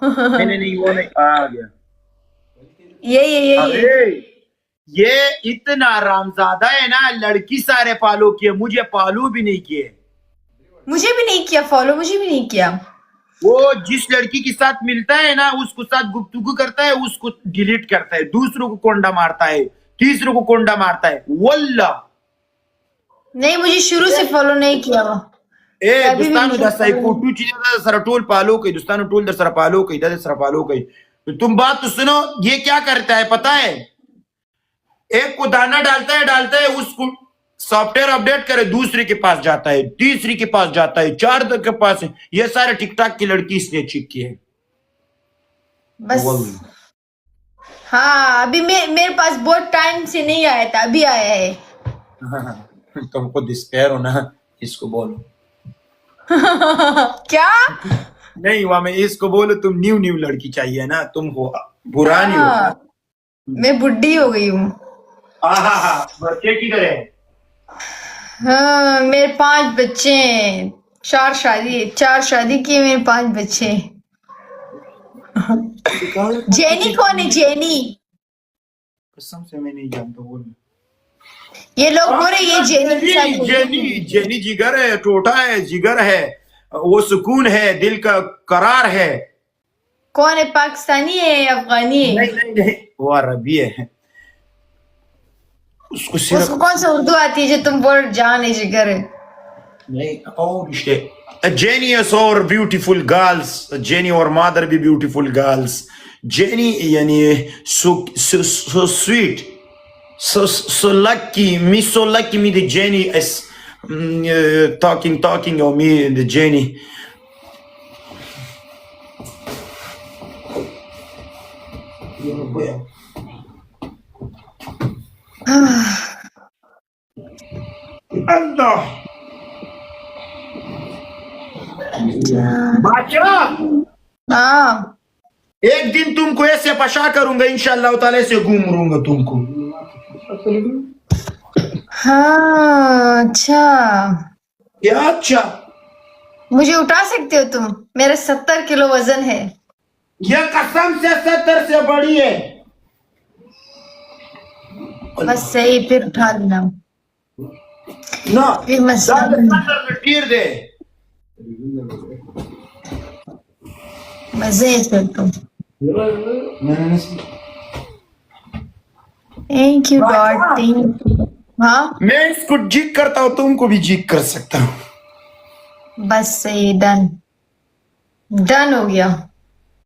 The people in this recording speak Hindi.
नहीं नहीं नहीं, वो नहीं आ गया। ये अरे ये इतना रामजादा है ना, लड़की सारे फॉलो किए, मुझे फॉलो भी नहीं किए। मुझे भी नहीं किया फॉलो, मुझे भी नहीं किया। वो जिस लड़की के साथ मिलता है ना, उसको साथ गुफ्तगू करता है, उसको डिलीट करता है, दूसरों को कोंडा मारता है, तीसरों को कोंडा मारता है। वल्ला नहीं, मुझे शुरू से फॉलो नहीं किया वो। ए कभी भी दोस्तानो मुझे दसाई follow को नहीं- टू चीजें सर टोल पालो कई, दोस्तानो टोल दर सर पालो कई, दर सर पालो कई। तो तुम बात तो सुनो, ये क्या करता है पता है? एक को दाना डालता है, उसको सॉफ्टवेयर अपडेट करे, दूसरे के पास जाता है, तीसरी के पास जाता है, चार के पास है। ये सारे टिकटॉक की लड़की इसने चेक की है। बस हाँ, अभी मेरे पास बहुत टाइम से नहीं आया था, अभी आया है। तुमको डिस्पेयर हो ना, इसको बोलो। क्या? नहीं वहां में इसको बोलो, तुम न्यू लड़की चाहिए ना, तुम हो पुरानी हो। हाँ, मैं बुढ़ी हो गई हूँ। बच्चे किधर है? हाँ, मेरे 5 बच्चे हैं। 4 शादी की, मेरे 5 बच्चे हैं। जेनी कौन है? जेनी? कसम से मैं नहीं जानता। बोल ये लोग बोल रहे ये जेनी के साथ है। जेनी जिगर है, टोटा है, जिगर है, वो सुकून है, दिल का करार है। कौन है? पाकिस्तानी है, अफगानी है? नहीं वो अरबी है। उसको सिर्फ उसको कौन सा उर्दू आती है जो तुम बोल जान है जिगर है? नहीं। और जेनी is और ब्यूटीफुल गर्ल्स, जेनी और मदर भी ब्यूटीफुल गर्ल्स। जेनी यानी so sweet, so lucky, me so lucky, me the Jenny is talking on me, the Jenny. Allah बादशाह, हाँ एक दिन तुमको ऐसे पशा करूंगा, इंशाल्लाह ताला से घूमूंगा तुमको। हाँ, अच्छा। क्या अच्छा? मुझे उठा सकते हो तुम? मेरा 70 किलो वजन है। यह कसम से 70 से बड़ी है। बस सही, फिर उठा लेना। ना फिर टीर दे। मजे है फिर तुम। Thank you God, thank you. हाँ मैं इसको जिक करता हूँ, तुमको भी जिक कर सकता हूँ। बस सही, डन हो गया।